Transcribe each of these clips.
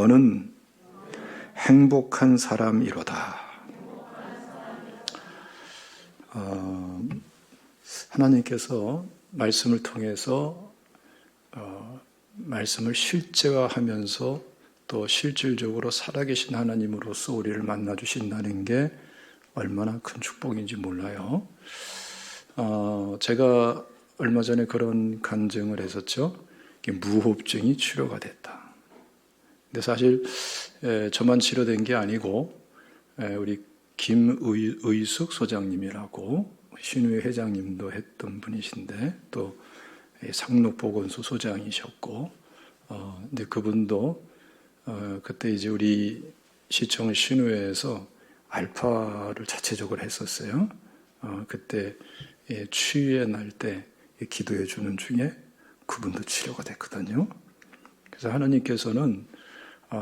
너는 행복한 사람이로다. 하나님께서 말씀을 통해서 말씀을 실제화하면서 또 실질적으로 살아계신 하나님으로서 우리를 만나주신다는 게 얼마나 큰 축복인지 몰라요. 제가 얼마 전에 그런 간증을 했었죠. 무호흡증이 치료가 됐다. 근데 사실 저만 치료된 게 아니고 우리 김의숙 소장님이라고 신우회 회장님도 했던 분이신데 또 상록보건소 소장이셨고 근데 그분도 그때 이제 우리 시청 신우회에서 알파를 자체적으로 했었어요. 그때 추위에 날 때 기도해 주는 중에 그분도 치료가 됐거든요. 그래서 하나님께서는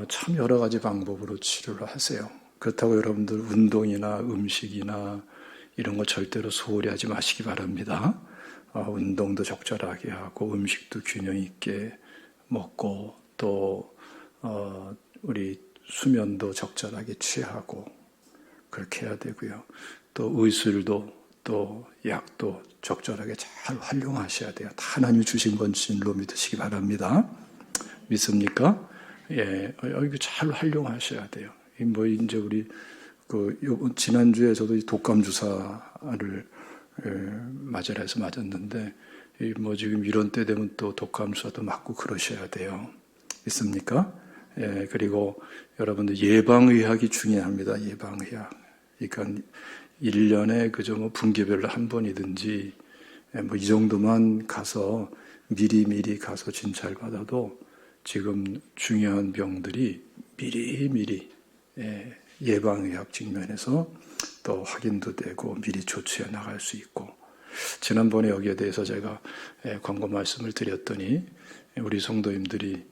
참 여러 가지 방법으로 치료를 하세요. 그렇다고 여러분들 운동이나 음식이나 이런 거 절대로 소홀히 하지 마시기 바랍니다. 운동도 적절하게 하고 음식도 균형 있게 먹고 또 우리 수면도 적절하게 취하고 그렇게 해야 되고요. 또 의술도 또 약도 적절하게 잘 활용하셔야 돼요. 다 하나님이 주신 건진로 믿으시기 바랍니다. 믿습니까? 예, 이거 잘 활용하셔야 돼요. 뭐 이제 우리 지난주에 저도 독감 주사를 맞으라 해서 맞았는데 뭐 지금 이런 때 되면 또 독감 주사도 맞고 그러셔야 돼요. 있습니까? 예, 그리고 여러분들 예방의학이 중요합니다. 예방의학. 그러니까 1년에 그저 뭐 분기별로 한 번이든지 뭐 이 정도만 가서 미리 가서 진찰받아도 지금 중요한 병들이 미리 예방의학 측면에서 또 확인도 되고 미리 조치해 나갈 수 있고 지난번에 여기에 대해서 제가 광고 말씀을 드렸더니 우리 성도님들이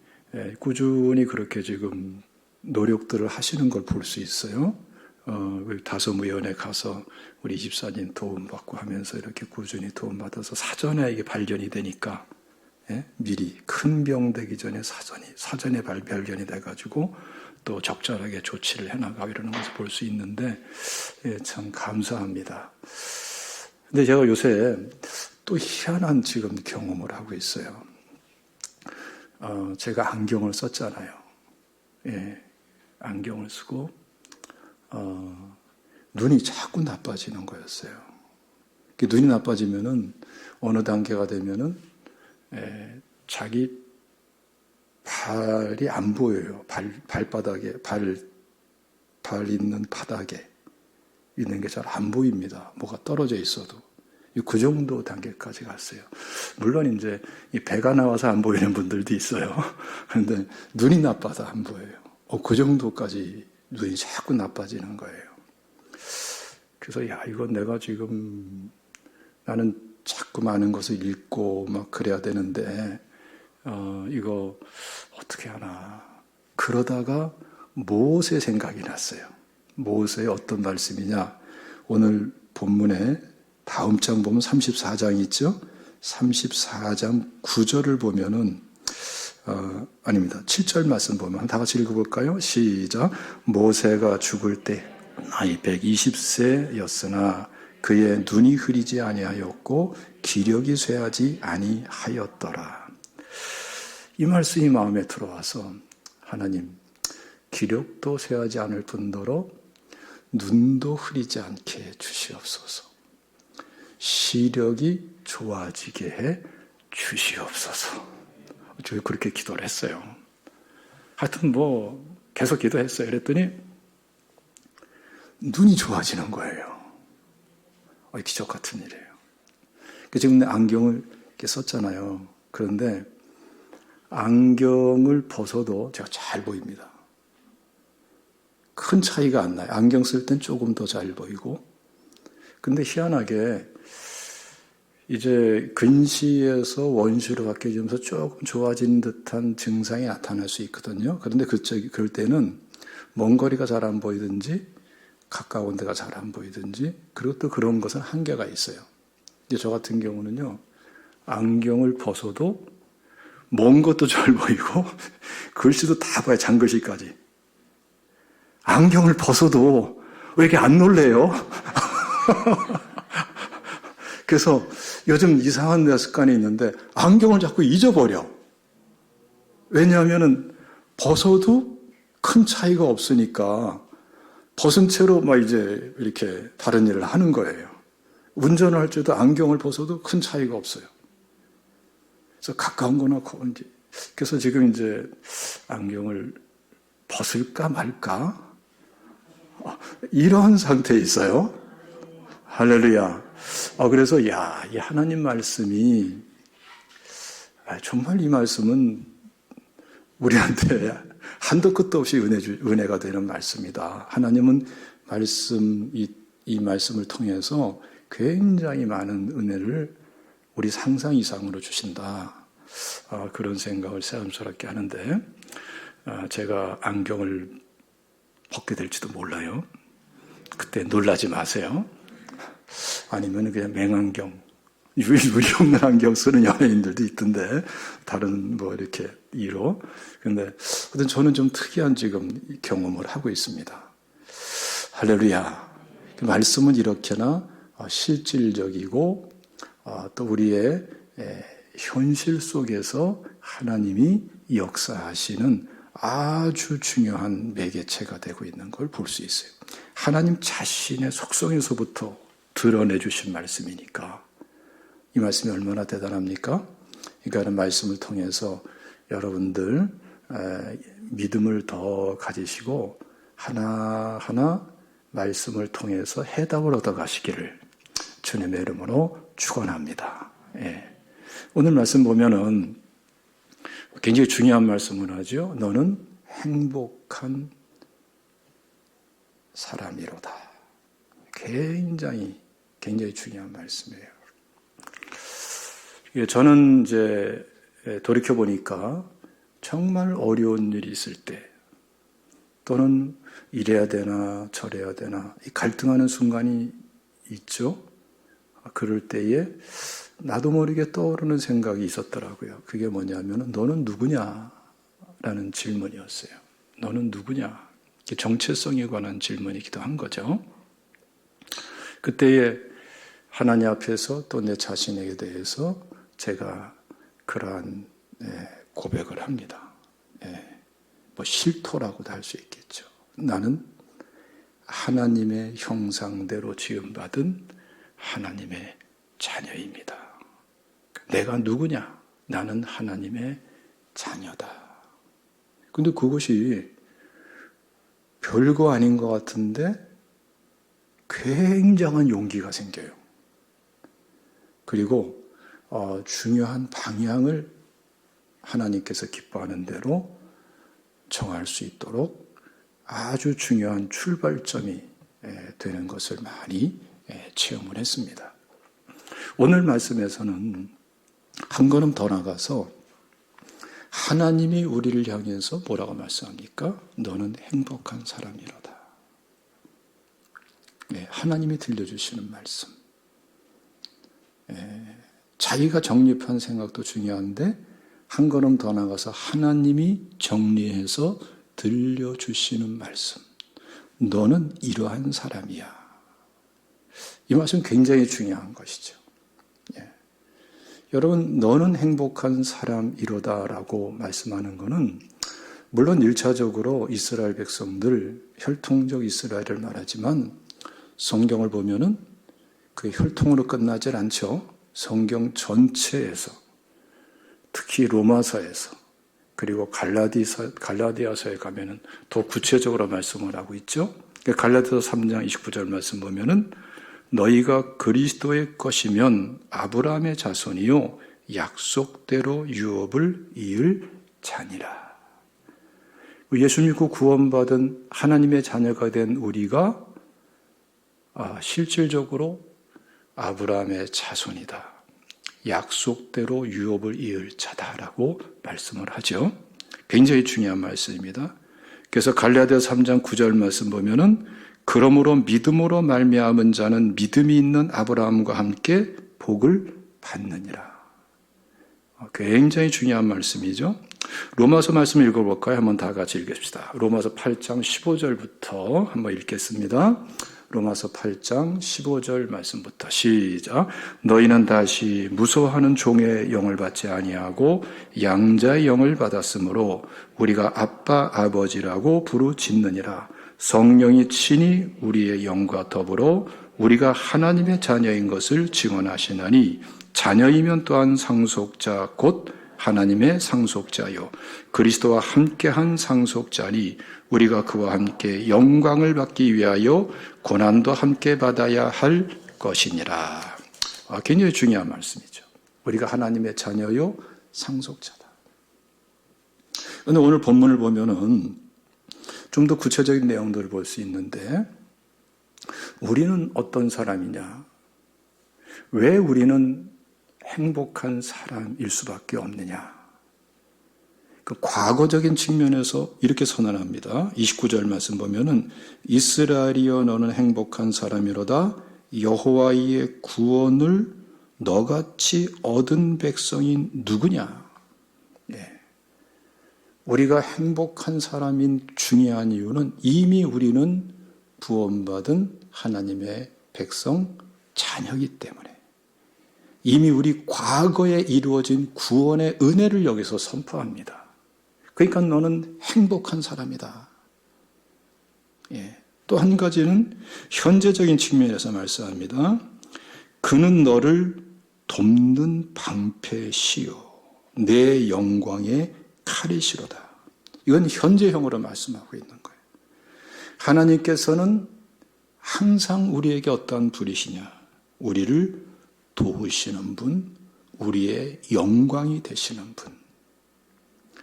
꾸준히 그렇게 지금 노력들을 하시는 걸 볼 수 있어요. 다소무연에 가서 우리 집사님 도움받고 하면서 이렇게 꾸준히 도움받아서 사전에 이게 발견이 되니까 미리 큰 병 되기 전에 사전에 발견이 돼가지고 또 적절하게 조치를 해나가고 이러는 것을 볼 수 있는데 참 감사합니다. 근데 제가 요새 또 희한한 지금 경험을 하고 있어요. 제가 안경을 썼잖아요. 안경을 쓰고 눈이 자꾸 나빠지는 거였어요. 눈이 나빠지면은 어느 단계가 되면은 자기 발이 안 보여요. 발바닥에 발 있는 바닥에 있는 게 잘 안 보입니다. 뭐가 떨어져 있어도 그 정도 단계까지 갔어요. 물론 이제 이 배가 나와서 안 보이는 분들도 있어요. 그런데 눈이 나빠서 안 보여요. 그 정도까지 눈이 자꾸 나빠지는 거예요. 그래서 이건 내가 지금 나는 자꾸 많은 것을 읽고 막 그래야 되는데 이거 어떻게 하나. 그러다가 모세 생각이 났어요. 모세의 어떤 말씀이냐. 오늘 본문에 다음 장 보면 34장이 있죠. 34장 9절을 보면은 아닙니다. 7절 말씀 보면 다 같이 읽어볼까요? 시작. 모세가 죽을 때 나이 120세였으나 그의 눈이 흐리지 아니하였고 기력이 쇠하지 아니하였더라. 이 말씀이 마음에 들어와서 하나님 기력도 쇠하지 않을 뿐더러 눈도 흐리지 않게 해 주시옵소서. 시력이 좋아지게 해 주시옵소서. 저 그렇게 기도를 했어요. 하여튼 뭐 계속 기도했어요. 그랬더니 눈이 좋아지는 거예요. 기적 같은 일이에요. 지금 안경을 이렇게 썼잖아요. 그런데 안경을 벗어도 제가 잘 보입니다. 큰 차이가 안 나요. 안경 쓸 땐 조금 더 잘 보이고. 근데 희한하게 이제 근시에서 원시로 바뀌어지면서 조금 좋아진 듯한 증상이 나타날 수 있거든요. 그런데 그럴 때는 먼 거리가 잘 안 보이든지 가까운 데가 잘 안 보이든지 그리고 또 그런 것은 한계가 있어요. 이제 저 같은 경우는요. 안경을 벗어도 먼 것도 잘 보이고 글씨도 다 봐요. 장글씨까지. 안경을 벗어도 왜 이렇게 안 놀래요? 그래서 요즘 이상한 내 습관이 있는데 안경을 자꾸 잊어버려. 왜냐하면 벗어도 큰 차이가 없으니까 벗은 채로 막 이제 이렇게 다른 일을 하는 거예요. 운전을 할 때도 안경을 벗어도 큰 차이가 없어요. 그래서 가까운 거나 이제 그래서 지금 이제 안경을 벗을까 말까 이런 상태에 있어요. 할렐루야. 그래서 이 하나님 말씀이 정말 이 말씀은 우리한테 한도 끝도 없이 은혜가 되는 말씀이다. 하나님은 이 말씀을 통해서 굉장히 많은 은혜를 우리 상상 이상으로 주신다. 그런 생각을 새삼스럽게 하는데 제가 안경을 벗게 될지도 몰라요. 그때 놀라지 마세요. 아니면 그냥 맹안경, 유리 없는 안경 쓰는 연예인들도 있던데 다른 뭐 이렇게 이로. 근데 저는 좀 특이한 지금 경험을 하고 있습니다. 할렐루야. 그 말씀은 이렇게나 실질적이고 또 우리의 현실 속에서 하나님이 역사하시는 아주 중요한 매개체가 되고 있는 걸 볼 수 있어요. 하나님 자신의 속성에서부터 드러내 주신 말씀이니까 이 말씀이 얼마나 대단합니까? 그러니까 말씀을 통해서 여러분들 믿음을 더 가지시고 하나하나 말씀을 통해서 해답을 얻어가시기를 주님의 이름으로 축원합니다. 오늘 말씀 보면은 굉장히 중요한 말씀을 하죠. 너는 행복한 사람이로다. 굉장히 중요한 말씀이에요. 저는 이제 돌이켜 보니까 정말 어려운 일이 있을 때 또는 이래야 되나 저래야 되나 갈등하는 순간이 있죠. 그럴 때에 나도 모르게 떠오르는 생각이 있었더라고요. 그게 뭐냐면 너는 누구냐라는 질문이었어요. 너는 누구냐? 정체성에 관한 질문이기도 한 거죠. 그때에 하나님 앞에서 또 내 자신에게 대해서 제가 그러한 고백을 합니다. 뭐 실토라고도 할 수 있겠죠. 나는 하나님의 형상대로 지음받은 하나님의 자녀입니다. 내가 누구냐? 나는 하나님의 자녀다. 근데 그것이 별거 아닌 것 같은데 굉장한 용기가 생겨요. 그리고 중요한 방향을 하나님께서 기뻐하는 대로 정할 수 있도록 아주 중요한 출발점이 되는 것을 많이 체험을 했습니다. 오늘 말씀에서는 한 걸음 더 나가서 하나님이 우리를 향해서 뭐라고 말씀합니까? 너는 행복한 사람이로다. 하나님이 들려주시는 말씀. 자기가 정립한 생각도 중요한데 한 걸음 더 나가서 하나님이 정리해서 들려주시는 말씀. 너는 이러한 사람이야. 이 말씀 굉장히 중요한 것이죠. 여러분, 너는 행복한 사람이로다라고 말씀하는 것은 물론 1차적으로 이스라엘 백성들, 혈통적 이스라엘을 말하지만 성경을 보면은 그 혈통으로 끝나질 않죠. 성경 전체에서 특히 로마서에서 그리고 갈라디아서에 가면은 더 구체적으로 말씀을 하고 있죠. 갈라디아서 3장 29절 말씀 보면은 너희가 그리스도의 것이면 아브라함의 자손이요 약속대로 유업을 이을 자니라. 예수 믿고 구원받은 하나님의 자녀가 된 우리가 실질적으로 아브라함의 자손이다. 약속대로 유업을 이을 자다라고 말씀을 하죠. 굉장히 중요한 말씀입니다. 그래서 갈라디아서 3장 9절 말씀 보면은 그러므로 믿음으로 말미암은 자는 믿음이 있는 아브라함과 함께 복을 받느니라. 굉장히 중요한 말씀이죠. 로마서 말씀 읽어볼까요? 한번 다 같이 읽읍시다. 로마서 8장 15절부터 한번 읽겠습니다. 로마서 8장 15절 말씀부터 시작. 너희는 다시 무서워하는 종의 영을 받지 아니하고 양자의 영을 받았으므로 우리가 아빠 아버지라고 부르짖느니라. 성령이 친히 우리의 영과 더불어 우리가 하나님의 자녀인 것을 증언하시나니 자녀이면 또한 상속자 곧 하나님의 상속자요 그리스도와 함께한 상속자니 우리가 그와 함께 영광을 받기 위하여 고난도 함께 받아야 할 것이니라. 굉장히 중요한 말씀이죠. 우리가 하나님의 자녀요 상속자다. 그런데 오늘 본문을 보면은 좀 더 구체적인 내용들을 볼 수 있는데 우리는 어떤 사람이냐? 왜 우리는 행복한 사람일 수밖에 없느냐? 그 과거적인 측면에서 이렇게 선언합니다. 29절 말씀 보면은 이스라엘이여 너는 행복한 사람이로다. 여호와의 구원을 너같이 얻은 백성이 누구냐? 네. 우리가 행복한 사람인 중요한 이유는 이미 우리는 구원받은 하나님의 백성 자녀이기 때문에 이미 우리 과거에 이루어진 구원의 은혜를 여기서 선포합니다. 그러니까 너는 행복한 사람이다. 예. 또 한 가지는 현재적인 측면에서 말씀합니다. 그는 너를 돕는 방패시요 내 영광의 칼이시로다. 이건 현재형으로 말씀하고 있는 거예요. 하나님께서는 항상 우리에게 어떠한 분이시냐? 우리를 도우시는 분, 우리의 영광이 되시는 분.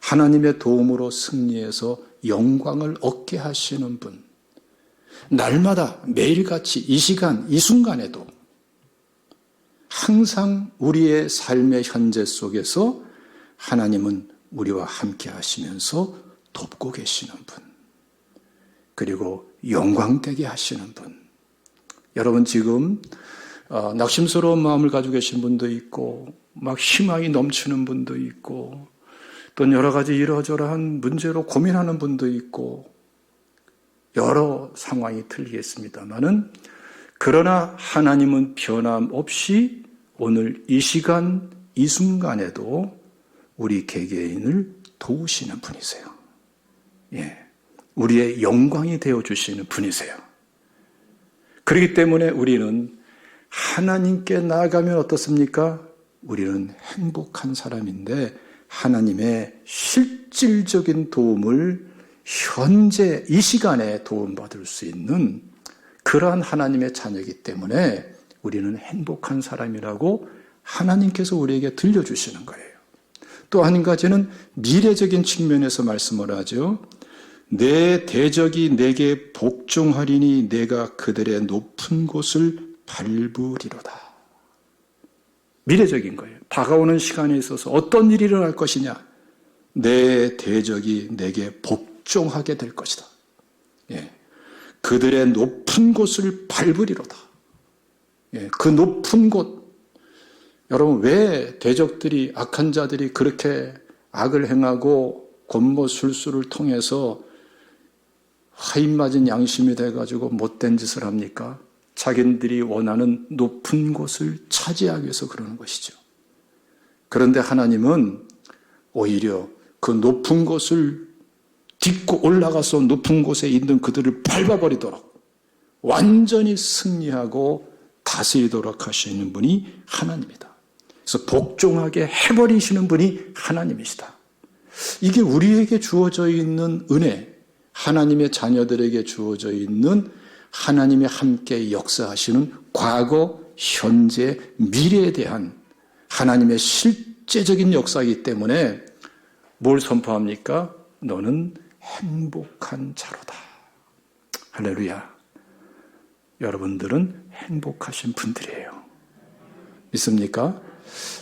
하나님의 도움으로 승리해서 영광을 얻게 하시는 분. 날마다 매일같이 이 시간, 이 순간에도 항상 우리의 삶의 현재 속에서 하나님은 우리와 함께 하시면서 돕고 계시는 분. 그리고 영광되게 하시는 분. 여러분 지금 낙심스러운 마음을 가지고 계신 분도 있고 막 희망이 넘치는 분도 있고 또 여러 가지 이러저러한 문제로 고민하는 분도 있고 여러 상황이 틀리겠습니다마는 그러나 하나님은 변함없이 오늘 이 시간 이 순간에도 우리 개개인을 도우시는 분이세요. 예, 우리의 영광이 되어주시는 분이세요. 그렇기 때문에 우리는 하나님께 나아가면 어떻습니까? 우리는 행복한 사람인데 하나님의 실질적인 도움을 현재 이 시간에 도움받을 수 있는 그러한 하나님의 자녀이기 때문에 우리는 행복한 사람이라고 하나님께서 우리에게 들려주시는 거예요. 또 한 가지는 미래적인 측면에서 말씀을 하죠. 내 대적이 내게 복종하리니 내가 그들의 높은 곳을 밟으리로다. 미래적인 거예요. 다가오는 시간에 있어서 어떤 일이 일어날 것이냐. 내 대적이 내게 복종하게 될 것이다. 예. 그들의 높은 곳을 밟으리로다. 예. 그 높은 곳. 여러분 왜 대적들이 악한 자들이 그렇게 악을 행하고 권모술수를 통해서 화인 맞은 양심이 돼가지고 못된 짓을 합니까? 자기들이 원하는 높은 곳을 차지하기 위해서 그러는 것이죠. 그런데 하나님은 오히려 그 높은 곳을 딛고 올라가서 높은 곳에 있는 그들을 밟아버리도록 완전히 승리하고 다스리도록 하시는 분이 하나님이다. 그래서 복종하게 해버리시는 분이 하나님이시다. 이게 우리에게 주어져 있는 은혜, 하나님의 자녀들에게 주어져 있는 하나님이 함께 역사하시는 과거, 현재, 미래에 대한 하나님의 실제적인 역사이기 때문에 뭘 선포합니까? 너는 행복한 자로다. 할렐루야. 여러분들은 행복하신 분들이에요. 믿습니까?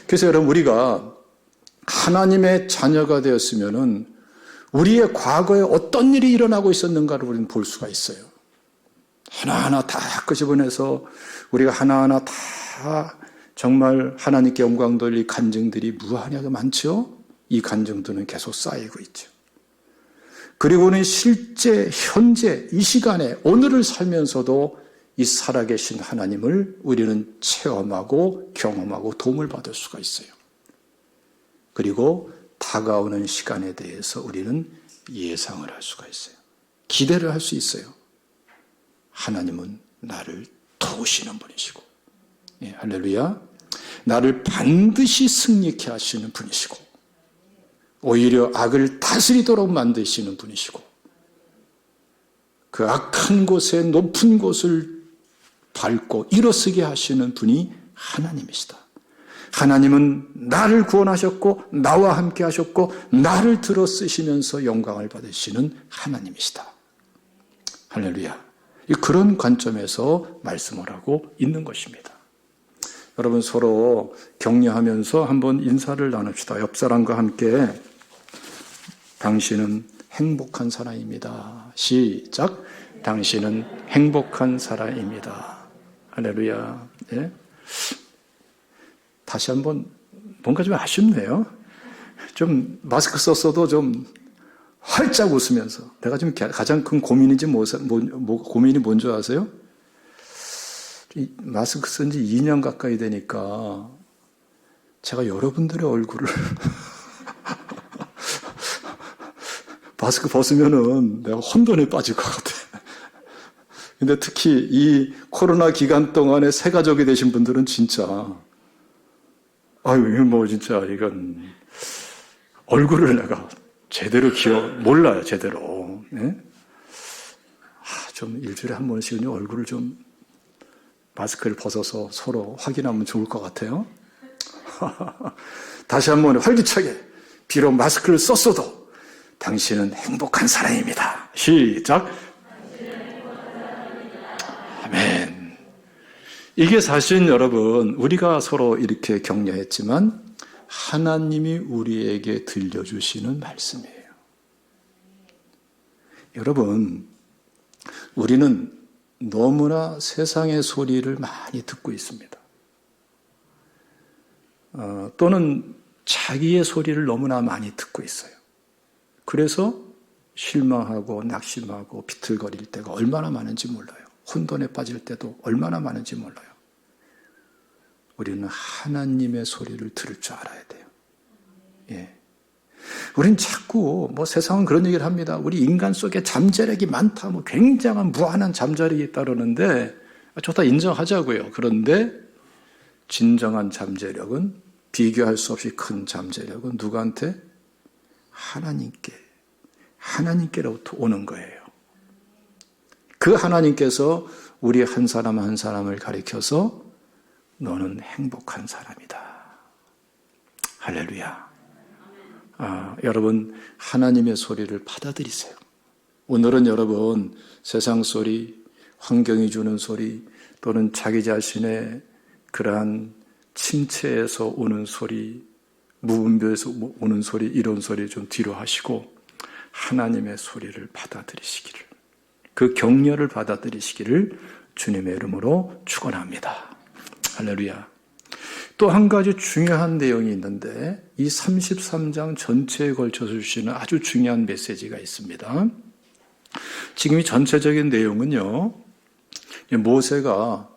그래서 여러분 우리가 하나님의 자녀가 되었으면은 우리의 과거에 어떤 일이 일어나고 있었는가를 우리는 볼 수가 있어요. 하나하나 다 끄집어내서 우리가 하나하나 다 정말 하나님께 영광 돌릴 간증들이 무한하게 많죠? 이 간증들은 계속 쌓이고 있죠. 그리고는 실제 현재 이 시간에 오늘을 살면서도 이 살아계신 하나님을 우리는 체험하고 경험하고 도움을 받을 수가 있어요. 그리고 다가오는 시간에 대해서 우리는 예상을 할 수가 있어요. 기대를 할 수 있어요. 하나님은 나를 도우시는 분이시고, 예, 할렐루야. 나를 반드시 승리케 하시는 분이시고, 오히려 악을 다스리도록 만드시는 분이시고, 그 악한 곳에 높은 곳을 밟고 일어서게 하시는 분이 하나님이시다. 하나님은 나를 구원하셨고 나와 함께 하셨고 나를 들어 쓰시면서 영광을 받으시는 하나님이시다. 할렐루야. 그런 관점에서 말씀을 하고 있는 것입니다. 여러분 서로 격려하면서 한번 인사를 나눕시다. 옆 사람과 함께 당신은 행복한 사람입니다. 시작. 당신은 행복한 사람입니다. 할렐루야. 예? 다시 한번 뭔가 좀 아쉽네요. 좀 마스크 썼어도 좀 활짝 웃으면서. 내가 지금 가장 큰 고민인지 고민이 뭔지 아세요? 마스크 쓴 지 2년 가까이 되니까 제가 여러분들의 얼굴을 마스크 벗으면은 내가 혼돈에 빠질 것 같아. 근데 특히 이 코로나 기간 동안에 새 가족이 되신 분들은 진짜 진짜 이건 얼굴을 내가 제대로 몰라요, 제대로. 네? 좀 일주일에 한 번씩은 얼굴을 좀 마스크를 벗어서 서로 확인하면 좋을 것 같아요. 다시 한번 활기차게 비록 마스크를 썼어도 당신은 행복한 사람입니다. 시작. 아멘. 이게 사실 여러분 우리가 서로 이렇게 격려했지만 하나님이 우리에게 들려주시는 말씀이에요. 여러분 우리는 너무나 세상의 소리를 많이 듣고 있습니다. 또는 자기의 소리를 너무나 많이 듣고 있어요. 그래서 실망하고 낙심하고 비틀거릴 때가 얼마나 많은지 몰라요. 혼돈에 빠질 때도 얼마나 많은지 몰라요. 우리는 하나님의 소리를 들을 줄 알아야 돼요. 예. 우린 자꾸 세상은 그런 얘기를 합니다. 우리 인간 속에 잠재력이 많다, 굉장한 무한한 잠재력이 따르는데 좋다 인정하자고요. 그런데 진정한 잠재력은 비교할 수 없이 큰 잠재력은 누구한테? 하나님께로부터 오는 거예요. 그 하나님께서 우리 한 사람 한 사람을 가리켜서 너는 행복한 사람이다. 할렐루야. 여러분 하나님의 소리를 받아들이세요. 오늘은 여러분 세상 소리, 환경이 주는 소리 또는 자기 자신의 그러한 침체에서 오는 소리, 무분별에서 오는 소리 이런 소리 좀 뒤로 하시고 하나님의 소리를 받아들이시기를, 그 격려를 받아들이시기를 주님의 이름으로 축원합니다. 할렐루야. 또 한 가지 중요한 내용이 있는데 이 33장 전체에 걸쳐서 주시는 아주 중요한 메시지가 있습니다. 지금 이 전체적인 내용은요, 모세가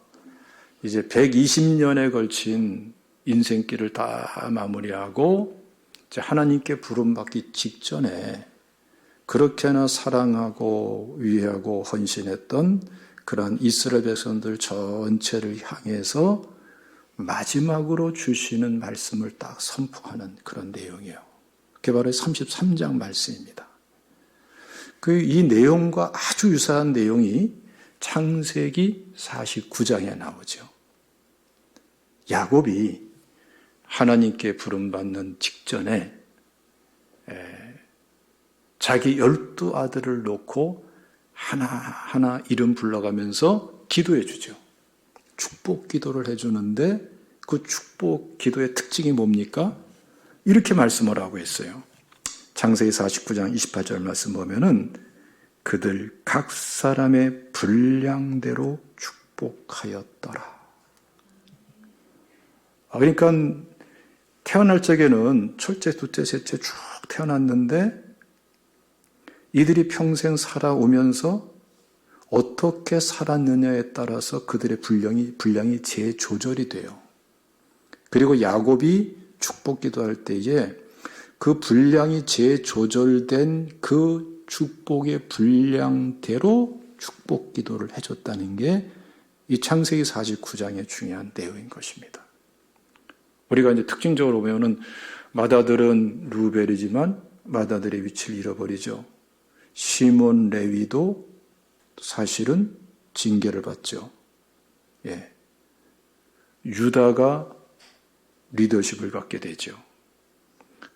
이제 120년에 걸친 인생길을 다 마무리하고 이제 하나님께 부름받기 직전에 그렇게나 사랑하고 위하고 헌신했던 그러한 이스라엘 백성들 전체를 향해서 마지막으로 주시는 말씀을 딱 선포하는 그런 내용이에요. 그게 바로 33장 말씀입니다. 이 내용과 아주 유사한 내용이 창세기 49장에 나오죠. 야곱이 하나님께 부름받는 직전에 자기 12아들을 놓고 하나하나 이름 불러가면서 기도해 주죠. 축복 기도를 해주는데 그 축복 기도의 특징이 뭡니까? 이렇게 말씀을 하고 있어요. 창세기 49장 28절 말씀 보면은 그들 각 사람의 분량대로 축복하였더라. 그러니까 태어날 적에는 첫째, 둘째, 셋째 쭉 태어났는데 이들이 평생 살아오면서 어떻게 살았느냐에 따라서 그들의 분량이 재조절이 돼요. 그리고 야곱이 축복 기도할 때에 그 분량이 재조절된 그 축복의 분량대로 축복 기도를 해줬다는 게 이 창세기 49장의 중요한 내용인 것입니다. 우리가 이제 특징적으로 보면은 맏아들은 루벨이지만 맏아들의 위치를 잃어버리죠. 시몬 레위도 사실은 징계를 받죠. 예. 유다가 리더십을 갖게 되죠.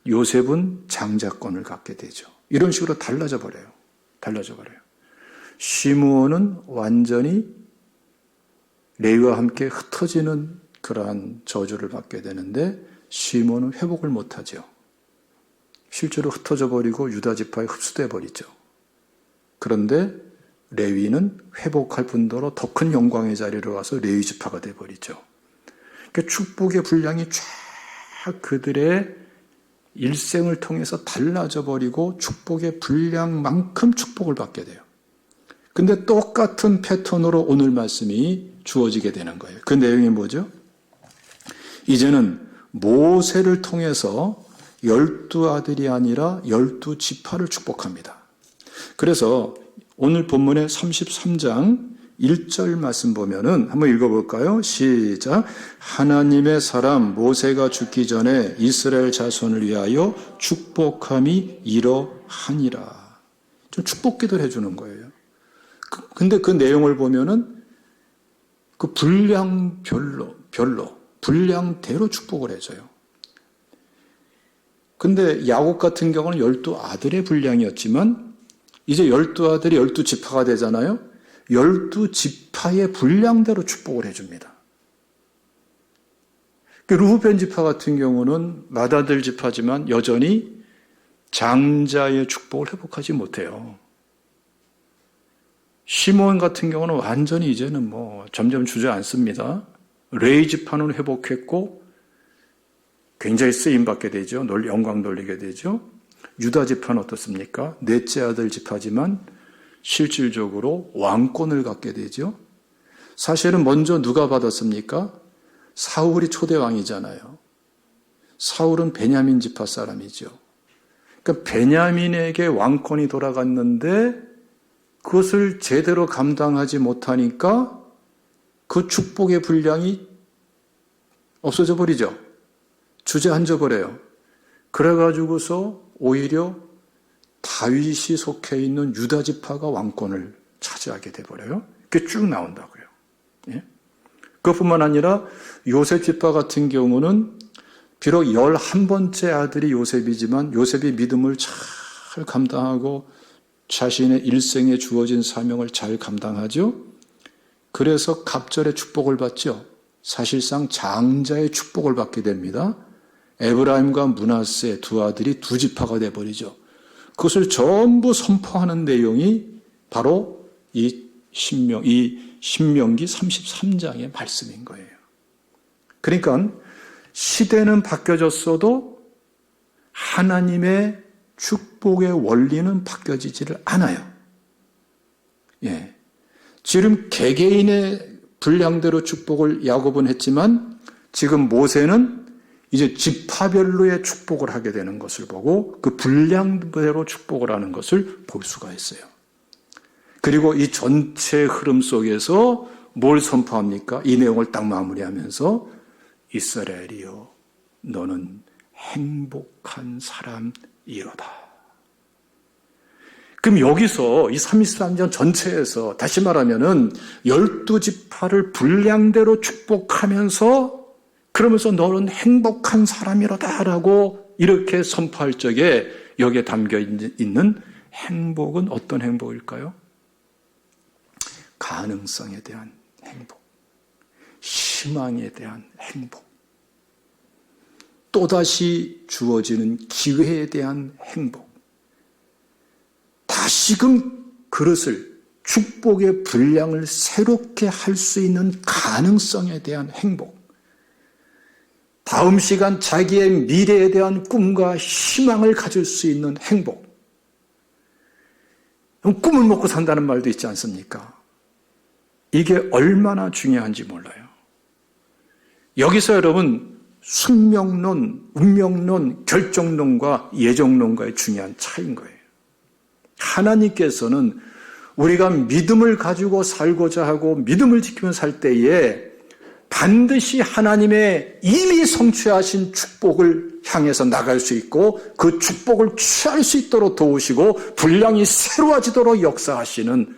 요셉은 장자권을 갖게 되죠. 이런 식으로 달라져 버려요. 시므온은 완전히 레위와 함께 흩어지는 그러한 저주를 받게 되는데 시몬은 회복을 못하죠. 실제로 흩어져 버리고 유다 지파에 흡수돼 버리죠. 그런데 레위는 회복할 뿐더러 더 큰 영광의 자리로 와서 레위 지파가 돼 버리죠. 그러니까 축복의 분량이 쫙 그들의 일생을 통해서 달라져 버리고 축복의 분량만큼 축복을 받게 돼요. 근데 똑같은 패턴으로 오늘 말씀이 주어지게 되는 거예요. 그 내용이 뭐죠? 이제는 모세를 통해서 12아들이 아니라 12지파를 축복합니다. 그래서 오늘 본문의 33장 1절 말씀 보면은 한번 읽어볼까요? 시작. 하나님의 사람 모세가 죽기 전에 이스라엘 자손을 위하여 축복함이 이러하니라. 좀 축복 기도를 해주는 거예요. 근데 그 내용을 보면은 그 분량별로 분량대로 축복을 해줘요. 근데 야곱 같은 경우는 12아들의 분량이었지만 이제 12아들이 12지파가 되잖아요. 12지파의 분량대로 축복을 해줍니다. 루벤 지파 같은 경우는 맏아들 지파지만 여전히 장자의 축복을 회복하지 못해요. 시몬 같은 경우는 완전히 이제는 점점 주저앉습니다. 레위 지파는 회복했고 굉장히 쓰임받게 되죠. 영광 돌리게 되죠. 유다 지파는 어떻습니까? 넷째 아들 지파지만 실질적으로 왕권을 갖게 되죠. 사실은 먼저 누가 받았습니까? 사울이 초대 왕이잖아요. 사울은 베냐민 지파 사람이죠. 그러니까 베냐민에게 왕권이 돌아갔는데 그것을 제대로 감당하지 못하니까 그 축복의 분량이 없어져 버리죠. 주저앉아 버려요. 그래가지고서 오히려 다윗이 속해 있는 유다 지파가 왕권을 차지하게 돼버려요. 그게 쭉 나온다고요. 예? 그것뿐만 아니라 요셉 지파 같은 경우는 비록 11번째 아들이 요셉이지만 요셉이 믿음을 잘 감당하고 자신의 일생에 주어진 사명을 잘 감당하죠. 그래서 갑절의 축복을 받죠. 사실상 장자의 축복을 받게 됩니다. 에브라임과 므낫세 두 아들이 두 지파가 돼버리죠. 그것을 전부 선포하는 내용이 바로 이 신명기 33장의 말씀인 거예요. 그러니까 시대는 바뀌어졌어도 하나님의 축복의 원리는 바뀌어지지를 않아요. 예. 지금 개개인의 분량대로 축복을 야곱은 했지만 지금 모세는 이제 지파별로의 축복을 하게 되는 것을 보고 그 분량대로 축복을 하는 것을 볼 수가 있어요. 그리고 이 전체 흐름 속에서 뭘 선포합니까? 이 내용을 딱 마무리하면서 이스라엘이여 너는 행복한 사람이로다. 그럼 여기서 이 33장 전체에서 다시 말하면은 12지파를 분량대로 축복하면서 그러면서 너는 행복한 사람이로다라고 이렇게 선포할 적에 여기에 담겨 있는 행복은 어떤 행복일까요? 가능성에 대한 행복, 희망에 대한 행복, 또다시 주어지는 기회에 대한 행복, 다시금 그릇을 축복의 분량을 새롭게 할 수 있는 가능성에 대한 행복, 다음 시간 자기의 미래에 대한 꿈과 희망을 가질 수 있는 행복. 꿈을 먹고 산다는 말도 있지 않습니까? 이게 얼마나 중요한지 몰라요. 여기서 여러분 숙명론, 운명론, 결정론과 예정론과의 중요한 차이인 거예요. 하나님께서는 우리가 믿음을 가지고 살고자 하고 믿음을 지키며 살 때에 반드시 하나님의 이미 성취하신 축복을 향해서 나갈 수 있고 그 축복을 취할 수 있도록 도우시고 분량이 새로워지도록 역사하시는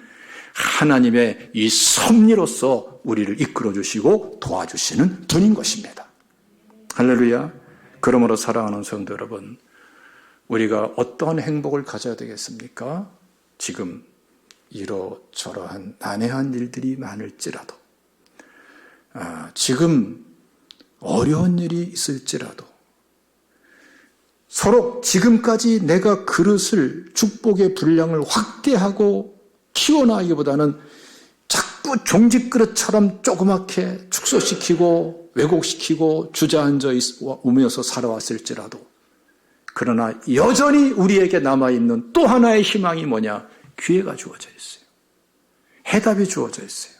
하나님의 이 섭리로서 우리를 이끌어 주시고 도와주시는 분인 것입니다. 할렐루야. 그러므로 사랑하는 성도 여러분, 우리가 어떠한 행복을 가져야 되겠습니까? 지금 이러저러한 난해한 일들이 많을지라도, 지금 어려운 일이 있을지라도, 서로 지금까지 내가 그릇을, 축복의 분량을 확대하고 키워나가기보다는 자꾸 종직 그릇처럼 조그맣게 축소시키고 왜곡시키고 주저앉아 오면서 살아왔을지라도, 그러나 여전히 우리에게 남아있는 또 하나의 희망이 뭐냐? 기회가 주어져 있어요. 해답이 주어져 있어요.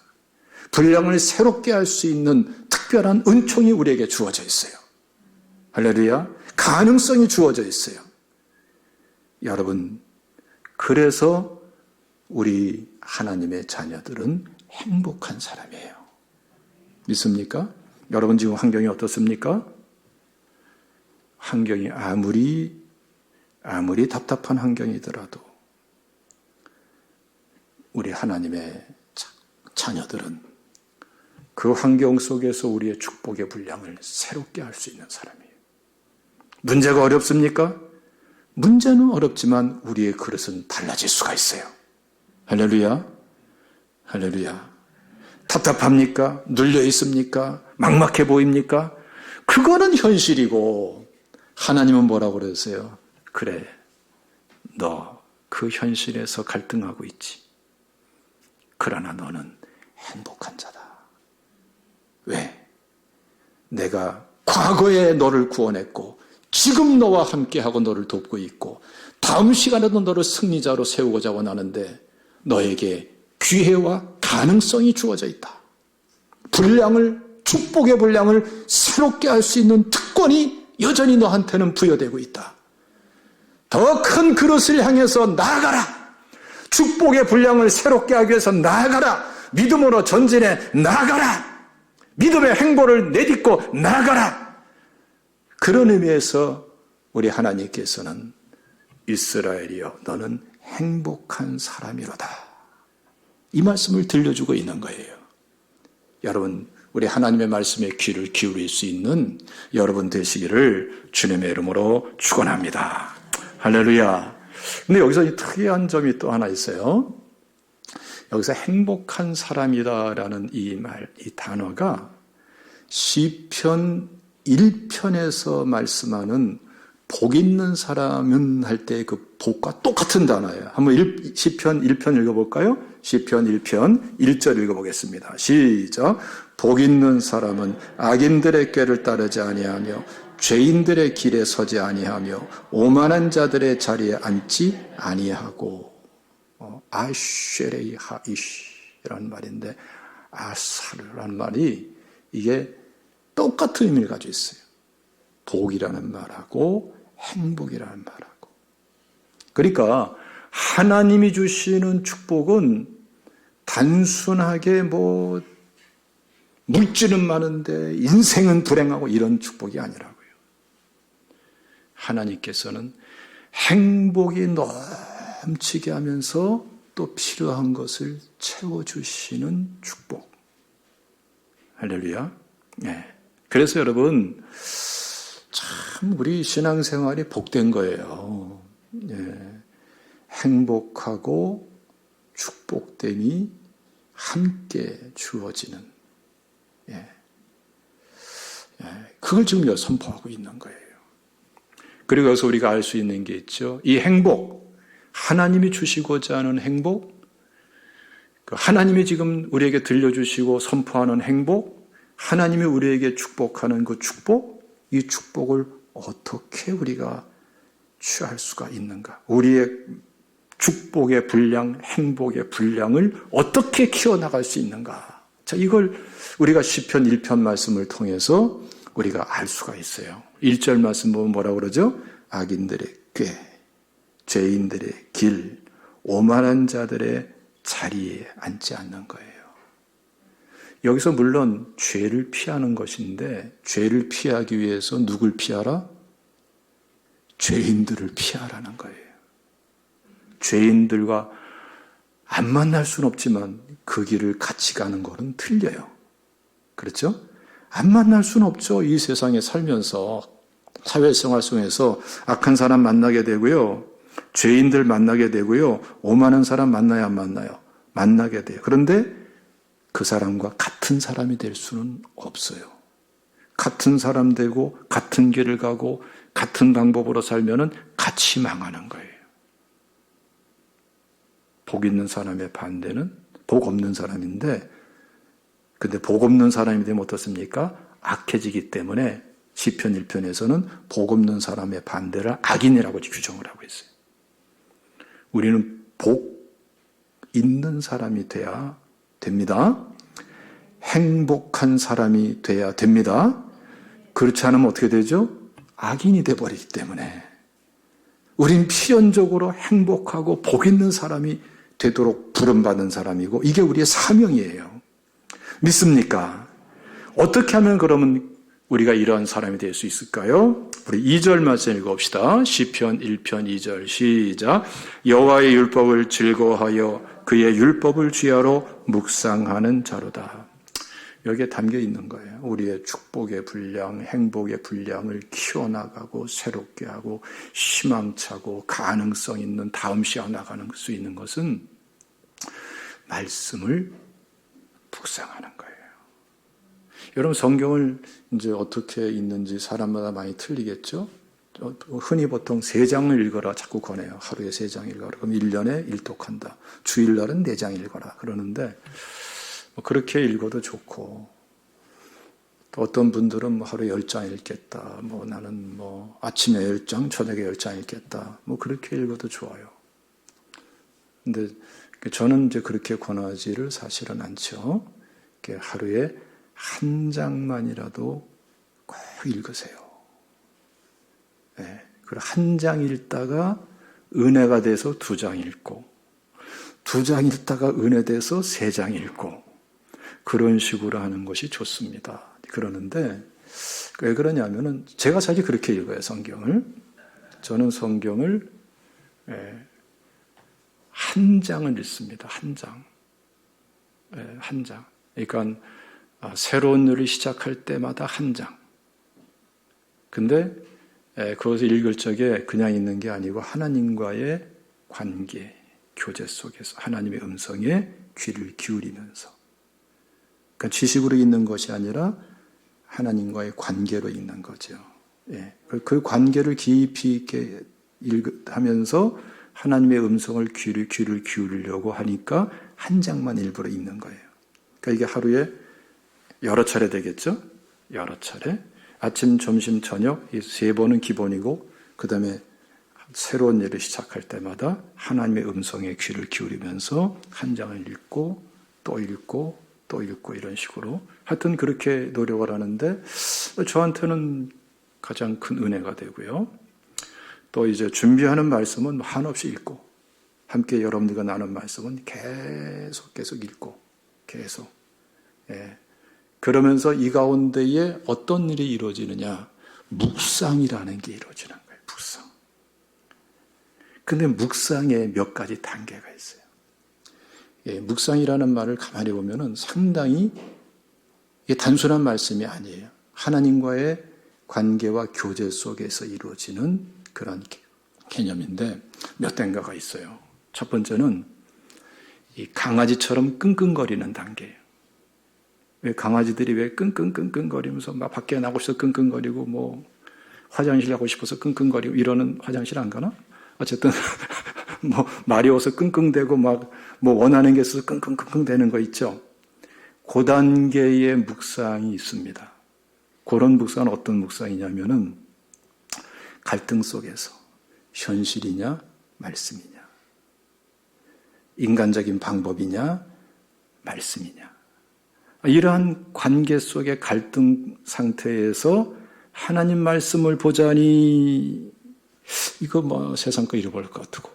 분량을 새롭게 할 수 있는 특별한 은총이 우리에게 주어져 있어요. 할렐루야. 가능성이 주어져 있어요. 여러분, 그래서 우리 하나님의 자녀들은 행복한 사람이에요. 믿습니까? 여러분 지금 환경이 어떻습니까? 환경이 아무리 답답한 환경이더라도 우리 하나님의 자녀들은 그 환경 속에서 우리의 축복의 분량을 새롭게 할 수 있는 사람이에요. 문제가 어렵습니까? 문제는 어렵지만 우리의 그릇은 달라질 수가 있어요. 할렐루야. 할렐루야. 답답합니까? 눌려 있습니까? 막막해 보입니까? 그거는 현실이고 하나님은 뭐라고 그러세요? 그래, 너 그 현실에서 갈등하고 있지. 그러나 너는 행복한 자다. 왜? 내가 과거에 너를 구원했고 지금 너와 함께하고 너를 돕고 있고 다음 시간에도 너를 승리자로 세우고자 원하는데 너에게 기회와 가능성이 주어져 있다. 축복의 분량을 새롭게 할 수 있는 특권이 여전히 너한테는 부여되고 있다. 더 큰 그릇을 향해서 나아가라. 축복의 분량을 새롭게 하기 위해서 나아가라. 믿음으로 전진해 나아가라. 믿음의 행보를 내딛고 나아가라. 그런 의미에서 우리 하나님께서는 이스라엘이여 너는 행복한 사람이로다. 이 말씀을 들려주고 있는 거예요. 여러분, 우리 하나님의 말씀에 귀를 기울일 수 있는 여러분 되시기를 주님의 이름으로 축원합니다. 할렐루야. 근데 여기서 특이한 점이 또 하나 있어요. 여기서 행복한 사람이다라는 이 단어가 시편 1편에서 말씀하는 복 있는 사람은 할 때 그 복과 똑같은 단어예요. 한번 시편 1편 읽어볼까요? 시편 1편 1절 읽어보겠습니다. 시작. 복 있는 사람은 악인들의 꾀를 따르지 아니하며 죄인들의 길에 서지 아니하며 오만한 자들의 자리에 앉지 아니하고. 아쉐레이 하이시라는 말인데 아사르라는 말이 이게 똑같은 의미를 가지고 있어요. 복이라는 말하고 행복이라는 말하고. 그러니까 하나님이 주시는 축복은 단순하게 물질은 많은데 인생은 불행하고 이런 축복이 아니라고요. 하나님께서는 행복이 넘치게 하면서 또 필요한 것을 채워주시는 축복. 할렐루야. 네. 그래서 여러분, 참 우리 신앙생활이 복된 거예요. 예. 행복하고 축복됨이 함께 주어지는, 예. 그걸 지금 선포하고 있는 거예요. 그리고 여기서 우리가 알 수 있는 게 있죠. 이 행복, 하나님이 주시고자 하는 행복, 하나님이 지금 우리에게 들려주시고 선포하는 행복, 하나님이 우리에게 축복하는 그 축복, 이 축복을 어떻게 우리가 취할 수가 있는가? 우리의 축복의 분량, 행복의 분량을 어떻게 키워나갈 수 있는가? 자, 이걸 우리가 시편 1편 말씀을 통해서 우리가 알 수가 있어요. 1절 말씀 보면 뭐라고 그러죠? 악인들의 꾀, 죄인들의 길, 오만한 자들의 자리에 앉지 않는 거예요. 여기서 물론 죄를 피하는 것인데 죄를 피하기 위해서 누굴 피하라? 죄인들을 피하라는 거예요. 죄인들과 안 만날 수는 없지만 그 길을 같이 가는 거는 틀려요. 그렇죠? 안 만날 수는 없죠. 이 세상에 살면서 사회생활 속에서 악한 사람 만나게 되고요. 죄인들 만나게 되고요. 오만한 사람 만나야 안 만나요? 만나게 돼요. 그런데 그 사람과 같은 사람이 될 수는 없어요. 같은 사람 되고 같은 길을 가고 같은 방법으로 살면은 같이 망하는 거예요. 복 있는 사람의 반대는 복 없는 사람인데, 근데 복 없는 사람이 되면 어떻습니까? 악해지기 때문에 시편 1편에서는 복 없는 사람의 반대를 악인이라고 규정을 하고 있어요. 우리는 복 있는 사람이 돼야 됩니다. 행복한 사람이 돼야 됩니다. 그렇지 않으면 어떻게 되죠? 악인이 돼버리기 때문에 우린 필연적으로 행복하고 복 있는 사람이 되도록 부름받은 사람이고 이게 우리의 사명이에요. 믿습니까? 어떻게 하면 그러면 우리가 이러한 사람이 될 수 있을까요? 우리 2절 말씀 읽어봅시다. 시편 1편 2절 시작. 여호와의 율법을 즐거워하여 그의 율법을 주야로 묵상하는 자로다. 여기에 담겨 있는 거예요. 우리의 축복의 분량, 행복의 분량을 키워나가고 새롭게 하고 희망차고 가능성 있는 다음 시간 나가는 수 있는 것은 말씀을 묵상하는 거예요. 여러분 성경을 이제 어떻게 읽는지 사람마다 많이 틀리겠죠? 흔히 보통 3장을 읽어라 자꾸 권해요. 하루에 3장 읽어라. 그럼 1년에 1독한다. 주일날은 4장 읽어라. 그러는데 그렇게 읽어도 좋고 또 어떤 분들은 하루에 10장 읽겠다. 나는 아침에 10장, 저녁에 10장 읽겠다. 그렇게 읽어도 좋아요. 근데 저는 이제 그렇게 권하지를 사실은 않죠. 하루에 한 장만이라도 꼭 읽으세요. 네. 그리고 한 장 읽다가 은혜가 돼서 2장 읽고 2장 읽다가 은혜 돼서 3장 읽고 그런 식으로 하는 것이 좋습니다. 그러는데 왜 그러냐면은 제가 사실 그렇게 읽어요. 성경을. 저는 성경을 한 장을 읽습니다. 한 장. 한 장. 그러니까 새로운 일을 시작할 때마다 한 장. 근데 그것을 읽을 적에 그냥 읽는 게 아니고 하나님과의 관계, 교제 속에서 하나님의 음성에 귀를 기울이면서 그러니까 지식으로 읽는 것이 아니라 하나님과의 관계로 읽는 거죠. 그 관계를 깊이 있게 하면서 하나님의 음성을 귀를 기울이려고 하니까 한 장만 일부러 읽는 거예요. 그러니까 이게 하루에 여러 차례 되겠죠? 여러 차례. 아침, 점심, 저녁 이 3번은 기본이고 그 다음에 새로운 일을 시작할 때마다 하나님의 음성에 귀를 기울이면서 한 장을 읽고 또 읽고 또 읽고 이런 식으로 하여튼 그렇게 노력을 하는데 저한테는 가장 큰 은혜가 되고요. 또 이제 준비하는 말씀은 한없이 읽고 함께 여러분들과 나눈 말씀은 계속 읽고 계속 그러면서 이 가운데에 어떤 일이 이루어지느냐? 묵상이라는 게 이루어지는 거예요. 묵상. 근데 묵상에 몇 가지 단계가 있어요. 묵상이라는 말을 가만히 보면은 상당히 단순한 말씀이 아니에요. 하나님과의 관계와 교제 속에서 이루어지는 그런 개념인데 몇 단계가 있어요. 첫 번째는 이 강아지처럼 끙끙거리는 단계예요. 왜 강아지들이 왜 끙끙거리면서 막 밖에 나가고 싶어서 끙끙거리고 화장실 가고 싶어서 끙끙거리고 이러는 화장실 안 가나? 어쨌든 말이 와서 끙끙대고 원하는 게 있어서 끙끙대는 거 있죠. 그 단계의 묵상이 있습니다. 그런 묵상은 어떤 묵상이냐면은 갈등 속에서 현실이냐 말씀이냐, 인간적인 방법이냐 말씀이냐, 이러한 관계 속의 갈등 상태에서 하나님 말씀을 보자니 이거 뭐 세상 거 잃어버릴 것 같고,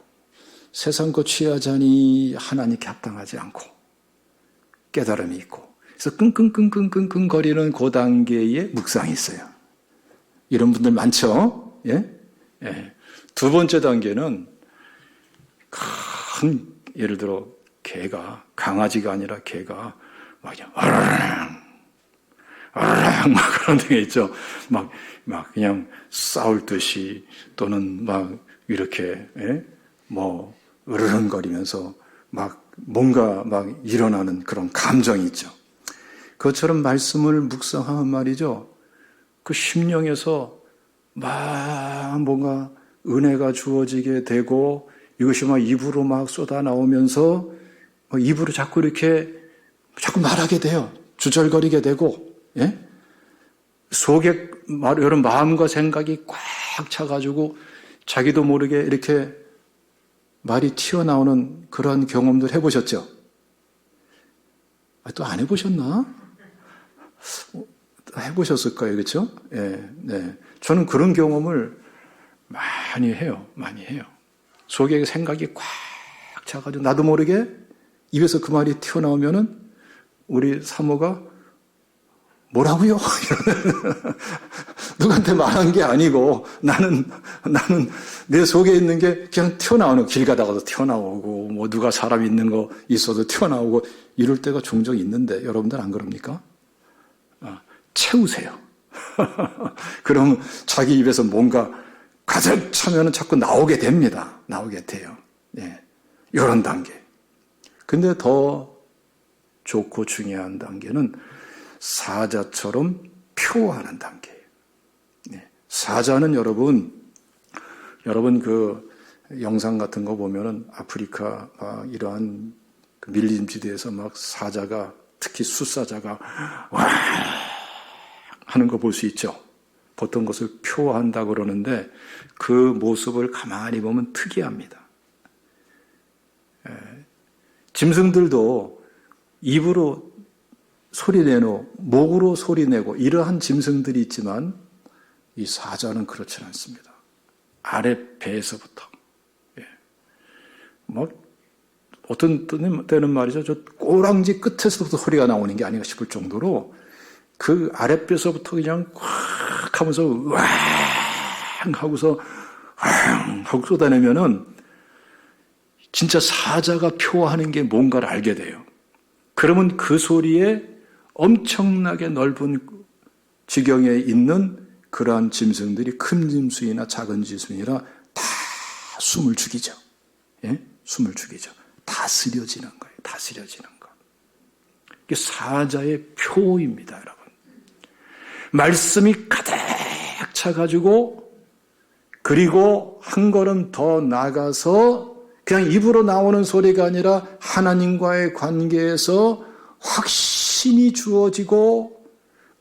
세상 거 취하자니 하나님께 합당하지 않고, 깨달음이 있고, 그래서 끙끙끙끙끙끙 거리는 그 단계의 묵상이 있어요. 이런 분들 많죠? 예? 예. 두 번째 단계는 큰, 예를 들어 개가, 강아지가 아니라 개가 막 그냥 아랑 막 그런 게 있죠. 막 그냥 싸울 듯이, 또는 막 이렇게, 예? 뭐 으르렁거리면서 막 뭔가 막 일어나는 그런 감정이 있죠. 그것처럼 말씀을 묵상하면 말이죠, 그 심령에서 막 뭔가 은혜가 주어지게 되고, 이것이 막 입으로 막 쏟아 나오면서 입으로 자꾸 이렇게 자꾸 말하게 돼요. 주절거리게 되고, 예? 속에 이런 마음과 생각이 꽉 차가지고 자기도 모르게 이렇게 말이 튀어나오는 그런 경험들 해보셨죠? 또 안 해보셨나? 해보셨을 거예요, 그렇죠? 예, 네. 저는 그런 경험을 많이 해요. 속에 생각이 꽉 차가지고 나도 모르게 입에서 그 말이 튀어나오면은 우리 사모가 뭐라고요? 누구한테 말한 게 아니고 나는 내 속에 있는 게 그냥 튀어나오는, 길 가다가도 튀어나오고, 뭐 누가 사람 있는 거 있어도 튀어나오고, 이럴 때가 종종 있는데 여러분들 안 그럽니까? 채우세요. 그럼 자기 입에서 뭔가 가득 차면은 자꾸 나오게 됩니다. 나오게 돼요. 예. 이런 단계. 근데 더 좋고 중요한 단계는 사자처럼 표하는 단계예요. 예. 사자는 여러분 그 영상 같은 거 보면은 아프리카 이러한 그 밀림지대에서 막 사자가, 특히 숫사자가 와 하는 거 볼 수 있죠. 보통 것을 표한다 그러는데 그 모습을 가만히 보면 특이합니다. 짐승들도 입으로 소리내고 목으로 소리내고 이러한 짐승들이 있지만 이 사자는 그렇지 않습니다. 아래 배에서부터. 막 어떤 때는 말이죠, 저 꼬랑지 끝에서부터 소리가 나오는 게 아닌가 싶을 정도로 그 아랫배서부터 그냥 꽉 하면서 왕 하고서 왕 하고 쏟아내면은 진짜 사자가 표하는 게 뭔가를 알게 돼요. 그러면 그 소리에 엄청나게 넓은 지경에 있는 그러한 짐승들이 큰 짐승이나 작은 짐승이나 다 숨을 죽이죠. 예? 숨을 죽이죠. 다스려지는 거예요. 다스려지는 거. 이게 사자의 표입니다, 여러분. 말씀이 가득 차가지고, 그리고 한 걸음 더 나가서 그냥 입으로 나오는 소리가 아니라 하나님과의 관계에서 확신이 주어지고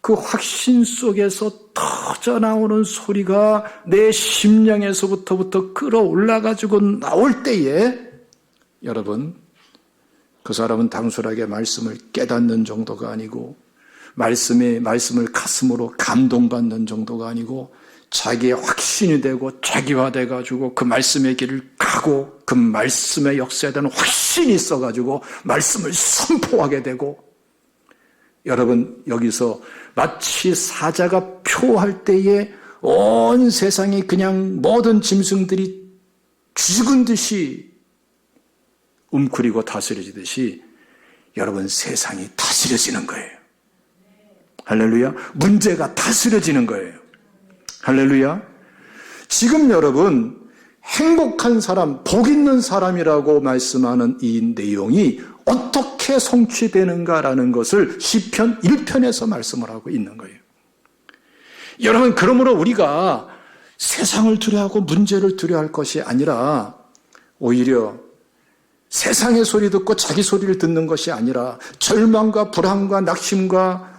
그 확신 속에서 터져나오는 소리가 내 심령에서부터 끌어올라가지고 나올 때에 여러분, 그 사람은 단순하게 말씀을 깨닫는 정도가 아니고 말씀을 가슴으로 감동받는 정도가 아니고 자기의 확신이 되고 자기화돼가지고 그 말씀의 길을 가고 그 말씀의 역사에 대한 확신이 있어가지고 말씀을 선포하게 되고, 여러분 여기서 마치 사자가 표할 때에 온 세상이 그냥 모든 짐승들이 죽은 듯이 움츠리고 다스려지듯이 여러분 세상이 다스려지는 거예요. 할렐루야. 문제가 다스려지는 거예요. 할렐루야. 지금 여러분 행복한 사람, 복 있는 사람이라고 말씀하는 이 내용이 어떻게 성취되는가라는 것을 시편 1편에서 말씀을 하고 있는 거예요. 여러분, 그러므로 우리가 세상을 두려워하고 문제를 두려워할 것이 아니라 오히려 세상의 소리 듣고 자기 소리를 듣는 것이 아니라 절망과 불안과 낙심과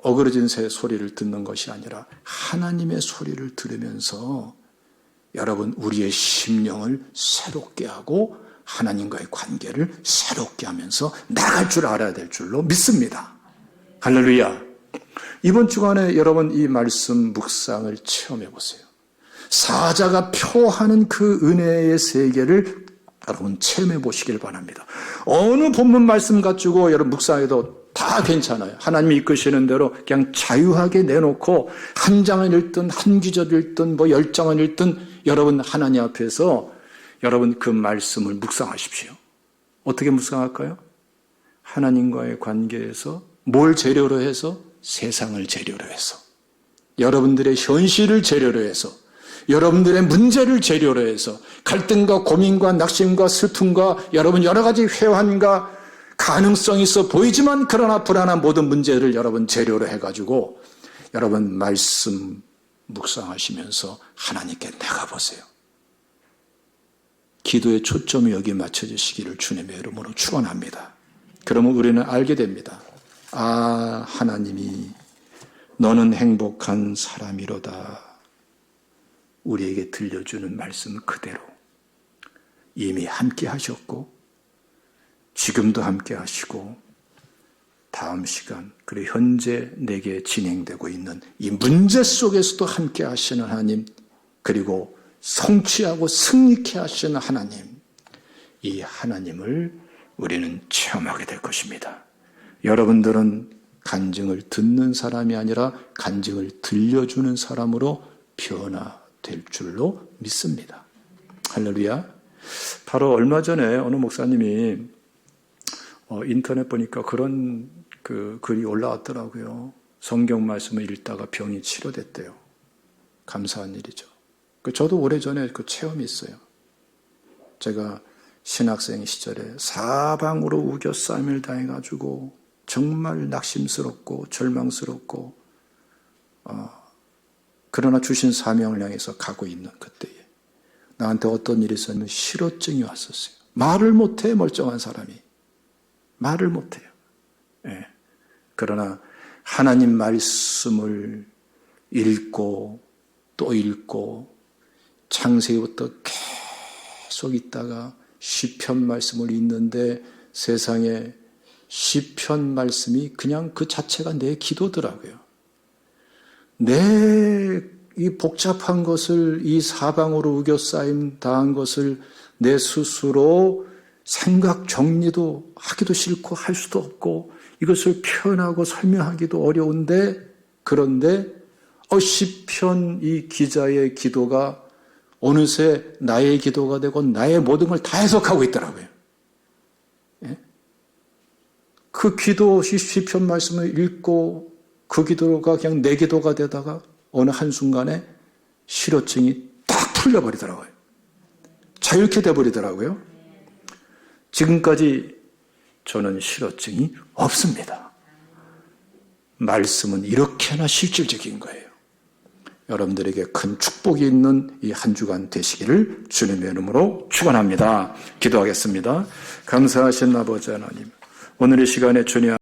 어그러진 새 소리를 듣는 것이 아니라 하나님의 소리를 들으면서 여러분 우리의 심령을 새롭게 하고 하나님과의 관계를 새롭게 하면서 나갈 줄 알아야 될 줄로 믿습니다. 할렐루야. 이번 주간에 여러분 이 말씀 묵상을 체험해 보세요. 사자가 표하는 그 은혜의 세계를 여러분 체험해 보시길 바랍니다. 어느 본문 말씀 가지고 여러분 묵상해도 다 괜찮아요. 하나님이 이끄시는 대로 그냥 자유하게 내놓고 한 장을 읽든 한 구절을 읽든 뭐 10장을 읽든 여러분 하나님 앞에서 여러분 그 말씀을 묵상하십시오. 어떻게 묵상할까요? 하나님과의 관계에서 뭘 재료로 해서? 세상을 재료로 해서, 여러분들의 현실을 재료로 해서, 여러분들의 문제를 재료로 해서, 갈등과 고민과 낙심과 슬픔과 여러분 여러 가지 회환과 가능성이 있어 보이지만 그러나 불안한 모든 문제를 여러분 재료로 해가지고 여러분 말씀 묵상하시면서 하나님께 나가보세요. 기도의 초점이 여기에 맞춰지시기를 주님의 이름으로 축원합니다. 그러면 우리는 알게 됩니다. 아, 하나님이 너는 행복한 사람이로다. 우리에게 들려주는 말씀 그대로 이미 함께 하셨고 지금도 함께 하시고 다음 시간 그리고 현재 내게 진행되고 있는 이 문제 속에서도 함께 하시는 하나님, 그리고 성취하고 승리케 하시는 하나님, 이 하나님을 우리는 체험하게 될 것입니다. 여러분들은 간증을 듣는 사람이 아니라 간증을 들려주는 사람으로 변화될 줄로 믿습니다. 할렐루야. 바로 얼마 전에 어느 목사님이 인터넷 보니까 그런 글이 올라왔더라고요. 성경 말씀을 읽다가 병이 치료됐대요. 감사한 일이죠. 저도 오래전에 그 체험이 있어요. 제가 신학생 시절에 사방으로 우겨싸임을 당해가지고 정말 낙심스럽고 절망스럽고 그러나 주신 사명을 향해서 가고 있는 그때에 나한테 어떤 일이 있었냐면 실어증이 왔었어요. 말을 못해. 멀쩡한 사람이 말을 못해요. 예. 그러나 하나님 말씀을 읽고 또 읽고 창세기부터 계속 있다가 시편 말씀을 읽는데 세상에 시편 말씀이 그냥 그 자체가 내 기도더라고요. 내 이 복잡한 것을, 이 사방으로 우겨싸임 당한 것을 내 스스로 생각 정리도 하기도 싫고 할 수도 없고 이것을 표현하고 설명하기도 어려운데, 그런데 시편 이 기자의 기도가 어느새 나의 기도가 되고 나의 모든 걸 다 해석하고 있더라고요. 예? 그 기도 시편 말씀을 읽고 그 기도가 그냥 내 기도가 되다가 어느 한순간에 실어증이 딱 풀려버리더라고요. 자유케 돼버리더라고요. 지금까지 저는 실어증이 없습니다. 말씀은 이렇게나 실질적인 거예요. 여러분들에게 큰 축복이 있는 이 한 주간 되시기를 주님의 이름으로 축원합니다. 기도하겠습니다. 감사하신 아버지 하나님, 오늘 이 시간에 주님